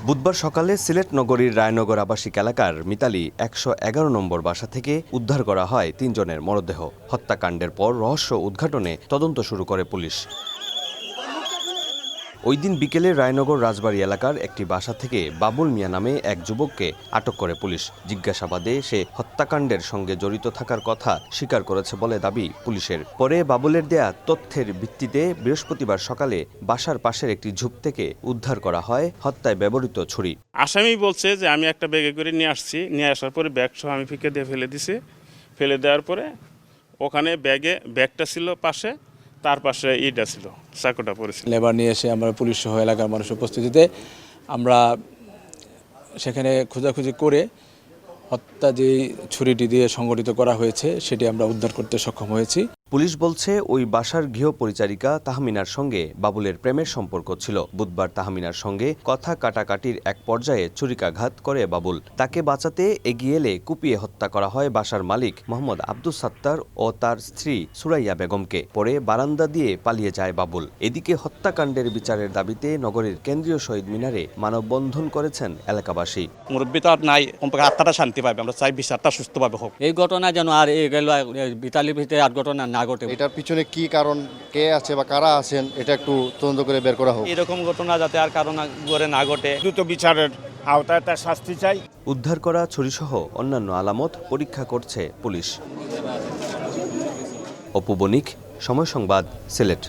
বুধবার সকালে সিলেট নগরীর রায়নগর আবাসিক এলাকার মিতালি ১১১ নম্বর বাসা থেকে উদ্ধার করা হয় ৩ জনের মরদেহ। হত্যাকাণ্ডের পর রহস্য উদ্ঘাটনে তদন্ত শুরু করে পুলিশ। ওই দিন বিকেলে রায়নগর রাজবাড়ী এলাকার একটি বাসা থেকে বাবুল মিয়া নামে এক যুবককে আটক করে পুলিশ। জিজ্ঞাসাবাদে সে হত্যাকাণ্ডের সঙ্গে জড়িত থাকার কথা স্বীকার করেছে বলে দাবি পুলিশের। পরে বাবুলের দেয়া তথ্যের ভিত্তিতে বৃহস্পতিবার সকালে বাসার পাশের একটি ঝোপ থেকে উদ্ধার করা হয় হত্যায় ব্যবহৃত ছুরি। আসামি বলছে যে আমি একটা ব্যাগে করে নিয়ে আসছি, নিয়ে আসার পরে ব্যাগ সহ আমি ফিকে দিয়ে ফেলে দিছি। ফেলে দেওয়ার পরে ওখানে ব্যাগটা ছিল পাশে, তার পাশে ইটা ছিল, চাকুটা পড়েছিল। লেবার নিয়ে এসে আমরা পুলিশ সহ এলাকার মানুষের উপস্থিতিতে আমরা সেখানে খোঁজাখুঁজি করে হত্যা যে ছুরিটি দিয়ে সংগঠিত করা হয়েছে সেটি আমরা উদ্ধার করতে সক্ষম হয়েছি। পুলিশ বলছে ওই বাসার গৃহ পরিচারিকা তাহমিনার সঙ্গে বাবুলের প্রেমের সম্পর্ক ছিল। বুধবার তাহমিনার সঙ্গে কথা কাটাকাটির এক পর্যায়ে ছুরিকাঘাত করে বাবুল। তাকে বাঁচাতে এগিয়ে এলে কুপিয়ে হত্যা করা হয় বাসার মালিক মোহাম্মদ আব্দুস সাত্তার ও তার স্ত্রী সুরাইয়া বেগমকে। পরে বারান্দা দিয়ে পালিয়ে যায় বাবুল। এদিকে হত্যাকাণ্ডের বিচারের দাবিতে নগরীর কেন্দ্রীয় শহীদ মিনারে মানববন্ধন করেছেন এলাকাবাসী। মুরব্বী তো আর নাই, আত্মাটা শান্তি পাবে, আমরা চাই বিচারটা সুস্থভাবে হোক। এই ঘটনা যেন আর বিতালির ভিতরে আর ঘটনা না ঘটে। এটার পিছনে কি কারণ, কে আছে বা কারা আছেন, এটা একটু তদন্ত করে বের করা হোক। এরকম ঘটনা যাতে আর কারণ করে না ঘটে, দ্রুত বিচারের আওতায় তার শাস্তি চাই। উদ্ধার করা ছুরিসহ অন্যান্য আলামত পরীক্ষা করছে পুলিশ। অপু বণিক, সময় সংবাদ, সিলেট।